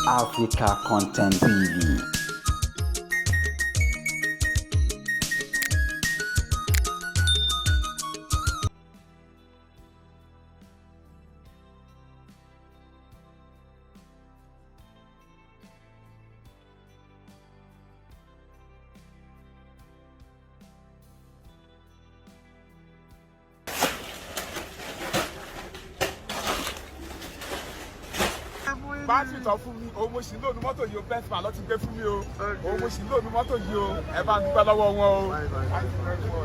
Africa Content TV. Battery tó fún mi, òun mo sì ń lò ní mọ́tò yìí o, best man ló ti gbé fún mi o. Òun mo sì ń lò ní mọ́tò yìí o, ẹ bá mi dúpẹ́ lọ́wọ́ wọn o.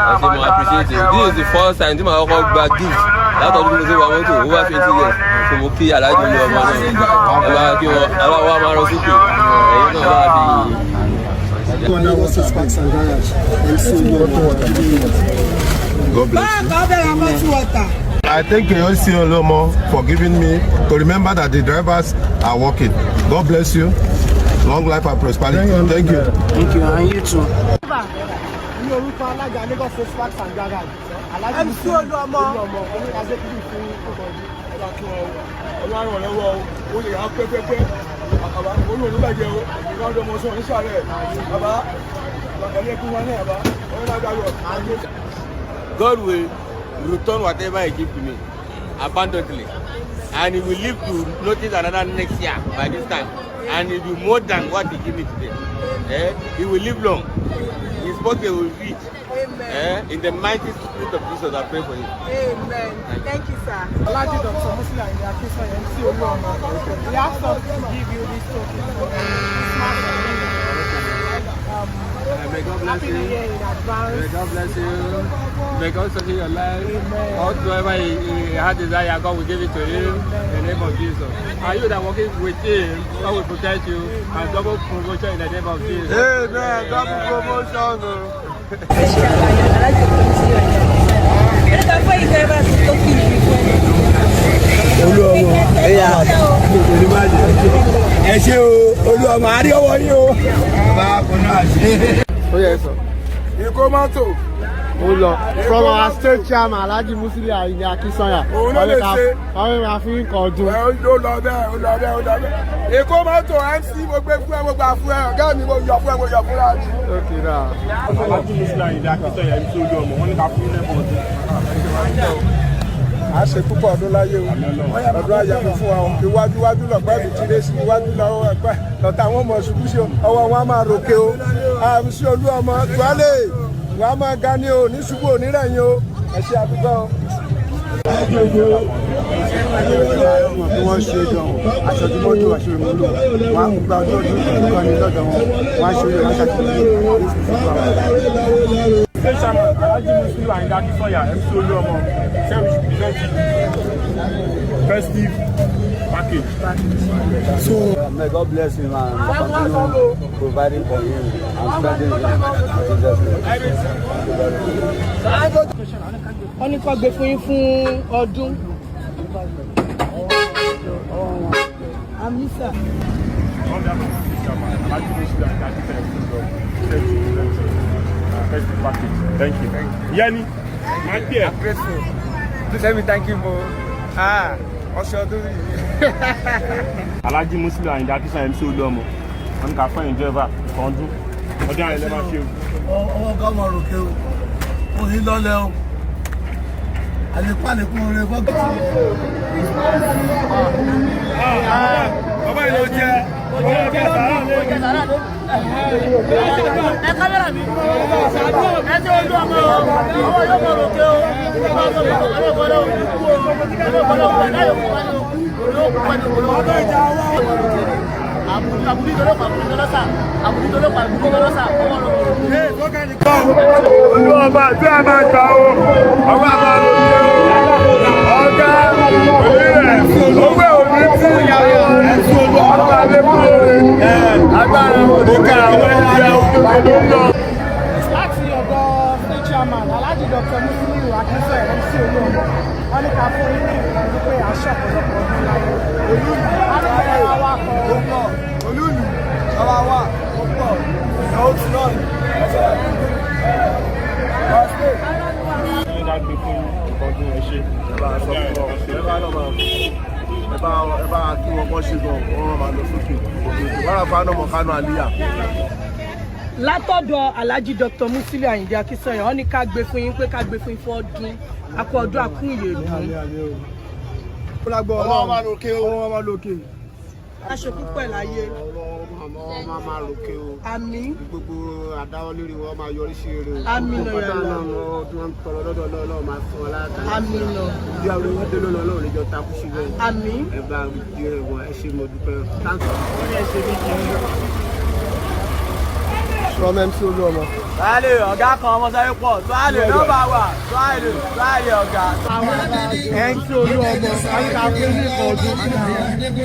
This is the first time tí màá kọ́kọ́ gba gift látọ̀dún tí mo ti wà mọ́tò over 20 years. So mo kí aláàjì mi ọmọ náà, ẹ bá kí wọn, aláwọ̀ máa rọ sókè, ẹ̀yin náà bá bí. God bless you. I thank you, Oluomo, for giving me to remember that the drivers are working. God bless you. Long life and prosperity. Thank you. Thank you, and you too. God will return whatever He gives to me abundantly, and He will live to notice another next year by this time, and it will be more than what He gave me today. He will live long. His birthday will reach. In the mighty spirit of Jesus, I pray for Him. Amen. Thank you, sir. We have something to give you this token. May God bless Happy you. New Year in advance. May God bless you. May God sustain your life. Whatsoever He had desire, God will give it to Him. In the name of Jesus. Are you that working with Him? God will protect you and double promotion in the name of Jesus. Amen. Double promotion. Oluomo, ẹ ṣé o, Oluomo, a rí ọwọ́ yín o. Ó yẹ sọ. Èkó mọ́tò. From our state chairman Alhaji Musili Ayinde Akinsanya. Òun ló lè ṣe. Àwọn máa fi ń kọ ọdún. Ó lọ bẹ́ẹ̀. Èkó mọ́tò MC mo gbé fún ẹ, mo gbà fún ẹ, ọ̀gá mi mo yọ fún ẹ, mo yọ fún láti. Okay, now. Alhaji Musili Ayinde Akinsanya MC Oluomo, wọ́n ní ká fún ilé bọ̀ọ̀dún. A ṣe púpọ̀ ọdún láyé o, ọdún àyàmú fún wa, iwájú lọ̀pẹ́ mi ti lé sí iwájú lọ́wọ́ ẹ̀pẹ́ lọ́tà àwọn ọmọ ṣubú sí ọwọ́ wọn a máa ròkè o, MC Oluomo tuwálé wọ́n a máa ga ní o, ní ṣubú onírẹ̀yìn o, ẹ ṣe àdúgbò o. Wọ́n ṣe jọ aṣọ tí mọ́tò àṣírí mú lò wọ́n á gba ọdún nǹkan ní lọ́dọ̀ wọn wọ́n á ṣe orí wọn ṣàtìlẹ́yìn Alhaji Musili Ayinde Akinsanya MC Oluomo festive package. So may God bless him and continue providing for him and spending Wọ́n ní kó gbé fún yín fún ọdún. Amisa. Thank you. Yanni, my dear. I'm grateful. Please let me thank you for Alhaji Musili Ayinde Akinsanya MC Oluomo. I'm going to find a driver. Ọdún àìlẹ́ máa ṣe o. ọwọ́ ká mọ̀ ròkè o ó ní lọ́lẹ̀ o àlékún rẹ̀ fọ́gbà. Bàbá ìlú jẹ́ sàrà lé. Ẹ kámẹ́rà mi. Ẹ jẹ́ Oluomo ọwọ́ yóò mọ̀ ròkè o. Olúọba tí a máa gbà o, ọwọ́ àbá lóde o, ọ̀gá onírẹ̀, owó òní tí ọba lẹ́kọ̀ọ́ rẹ̀, agbára òdìkà àwọn ẹ̀yà òkè lọ. Láti ọ̀dọ̀ state chairman Alhaji Dr. Musili Akinsanya MC Oluomo, wọ́n ní ká fún yín ní ìlú pé aṣọ ọ̀pọ̀lọpọ̀ ọdún láyé. Olúùlù, ọba wa, ọ̀pọ̀, ìyàwó tí náà ní. ọdún ẹ ṣe. Ẹ bá sọ fún ọ, ẹ bá náà máa ẹ bá kí wọn kọ́ ṣe gan, wọ́n máa lọ sókè. Bára fa náà mọ̀ kánú àlíyà. Látọ̀dọ̀ Alhaji Dr. Musiliu Ayinde Akínsọ̀yà, wọ́n ní ká gbé fún yín pé ká gbé fún yín fún ọdún. Akọ ọdún àkún ìyèdùn. Ọlọ́run máa lókè o. Ọlọ́run máa lókè. Aṣọ púpọ̀ láyé. Ọmọ máa lókè o. Àmín. Gbogbo àdáwọlé rẹ̀ wọ́n máa yọrí sí eré o. Àmín náà yàrá. Tí wọ́n ń tọrọ lọ́dọ̀ Ọlọ́run máa fún wọn láàkà. Àmín náà. Bí àwọn olóyún dé lónìí Ọlọ́run lè jọ takú sí bẹ́ẹ̀. Àmín. Ẹ bá di rẹ̀ wọ̀ ẹ ṣe mo dúpẹ́. From MC Oluomo. Sọ́ọ̀lì ọ̀gá kan ọmọ sáré pọ̀. Sọ́ọ̀lì nọ́mbà wà. Sọ́ọ̀lì ọ̀gá. MC Oluomo, àyíká pé ní ọdún.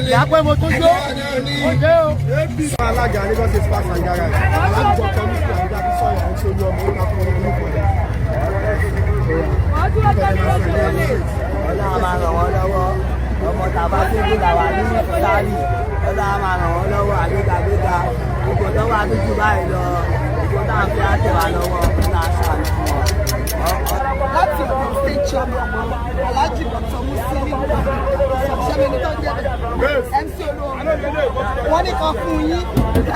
Ìyá pé mo tún jó. Ó dé o. Alága Lagos State Parks and Garages. Alájọ Kọ́míṣì Àyíká fi sọ̀rọ̀ MC Oluomo ó ká fún ọdún ìpọ̀lẹ̀. Ọlọ́run máa ràn wọ́n lọ́wọ́. Ọmọ tàbá tó gbé làwà nínú ìfúsárì. Ọlọ́run máa ràn wọ́n lọ́wọ́ àgbéga. Gbogbo tó wà lójú báyìí lọ. Gbogbo náà fi àtẹ̀wà lọ́wọ́ ọ̀nà àṣà àti wọn. Láti ọ̀dọ̀ state chairman Alhaji Dr. Musiliu ṣẹ́mi tó jẹ́ MC Oluomo wọ́n ní kan fún yín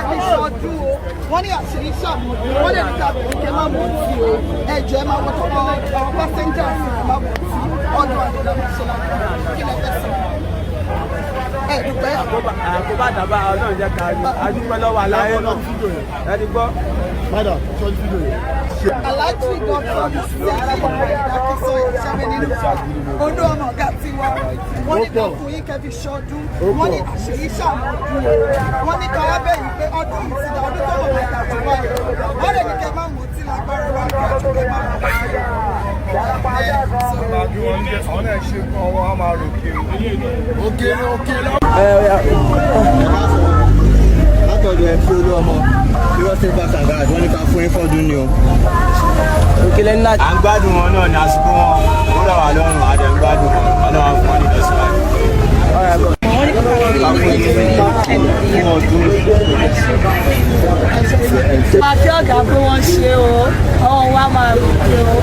kí ṣọdún o wọ́n ní àṣírí ṣàmùdún wọ́n lè ní ká bẹ̀rẹ̀ kí ẹ má mọ̀ sí o ẹ̀jọ̀ ẹ máa wọ́n tó wọ́n àwọn passengers ẹ má mọ̀ sí ọdún àdúrà ṣẹlẹ̀ kí lè fẹ́ sọ. Dúpẹ́. Àkóbá dàbà Ọlọ́run jẹ́ ká rí. Adúpẹ́ lọ́wọ́ àlàyé náà. Ẹni gbọ́. Padà sọ́jú fídíò yẹn. Alhaji Dr. Musiliu Ayinde Akínsọ̀yà ṣẹ́mi nínú Oluomo ọ̀gá tiwa wọ́n ní kan fún yín kẹfì ṣọdún wọ́n ní àṣírí ṣàmùdún wọ́n ní kan wábẹ̀ yìí pé ọdún yìí ti dá ọdún tó wọ̀ mẹ́ta tó wáyé wọ́n lè ní kẹ́ máa mú tí lágbára wọn kí ọdún kẹ́ máa mú tí. Bí wọ́n ń jẹ́ àwọn náà ṣe fún ọwọ́ á máa ròkè o. Òkè lọ. Látọ̀dọ̀ MC Oluomo, Lagos State Parks and Garages, wọ́n ní ká fún yín fọ́dún ni o. Òkèlè ńlá. À ń gbádùn wọn náà ní àsìkò wọn, ó rẹ̀ wá lọ́rùn, àdẹ̀ ń gbádùn wọn, Ọlọ́run fún wọn ní ìlọsíwájú. Máa kí ọ̀gá pé wọ́n ṣe o, ọwọ́ wa máa rò pé o.